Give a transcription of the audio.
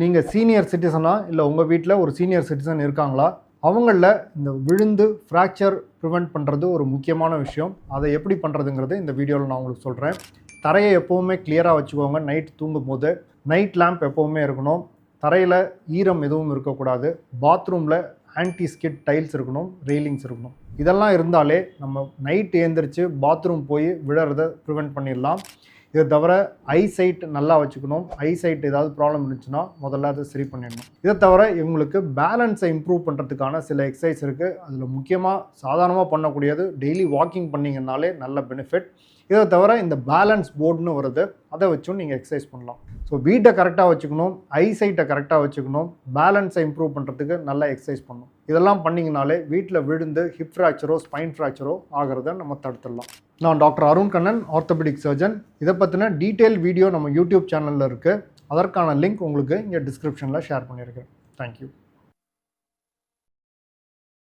நீங்கள் சீனியர் சிட்டிசனா இல்லை உங்கள் வீட்டில் ஒரு சீனியர் சிட்டிசன் இருக்காங்களா, அவங்களில் இந்த விழுந்து ஃப்ராக்சர் ப்ரிவெண்ட் பண்ணுறது ஒரு முக்கியமான விஷயம். அதை எப்படி பண்ணுறதுங்கிறது இந்த வீடியோவில் நான் உங்களுக்கு சொல்கிறேன். தரையை எப்போவுமே கிளியராக வச்சுக்கோங்க. நைட் தூங்கும்போது நைட் லேம்ப் எப்போவுமே இருக்கணும். தரையில் ஈரம் எதுவும் இருக்கக்கூடாது. பாத்ரூமில் ஆன்டி ஸ்கிட் டைல்ஸ் இருக்கணும், ரெயிலிங்ஸ் இருக்கணும். இதெல்லாம் இருந்தாலே நம்ம நைட் ஏந்திரிச்சு பாத்ரூம் போய் விழறதை ப்ரிவெண்ட் பண்ணிடலாம். இதை தவிர ஐசைட் நல்லா வச்சுக்கணும். ஐசைட் ஏதாவது ப்ராப்ளம் இருந்துச்சுன்னா முதல்ல அதை சரி பண்ணிடணும். இதை தவிர இவங்களுக்கு பேலன்ஸை இம்ப்ரூவ் பண்ணுறதுக்கான சில எக்ஸசைஸ் இருக்குது. அதில் முக்கியமாக சாதாரணமாக பண்ணக்கூடியது டெய்லி வாக்கிங் பண்ணிங்கனாலே நல்ல பெனிஃபிட். இதை தவிர இந்த பேலன்ஸ் போர்டுன்னு வருது, அதை வச்சும் நீங்கள் எக்ஸசைஸ் பண்ணலாம். ஸோ வீட்டை கரெக்டாக வச்சுக்கணும், ஐசைட்டை கரெக்டாக வச்சுக்கணும், பேலன்ஸை இம்ப்ரூவ் பண்ணுறதுக்கு நல்லா எக்ஸசைஸ் பண்ணணும். இதெல்லாம் பண்ணிங்கனாலே வீட்டில் விழுந்து ஹிப் ஃப்ராக்சரோ ஸ்பைன் ஃப்ராக்சரோ ஆகிறத நம்ம தடுத்துடலாம். நான் doctor Arun Kannan, orthopaedic surgeon. இதை பற்றின டீட்டெயில் வீடியோ நம்ம யூடியூப் சேனலில் இருக்குது. அதற்கான லிங்க் உங்களுக்கு இங்கே டிஸ்கிரிப்ஷனில் ஷேர் பண்ணியிருக்கேன். தேங்க்யூ.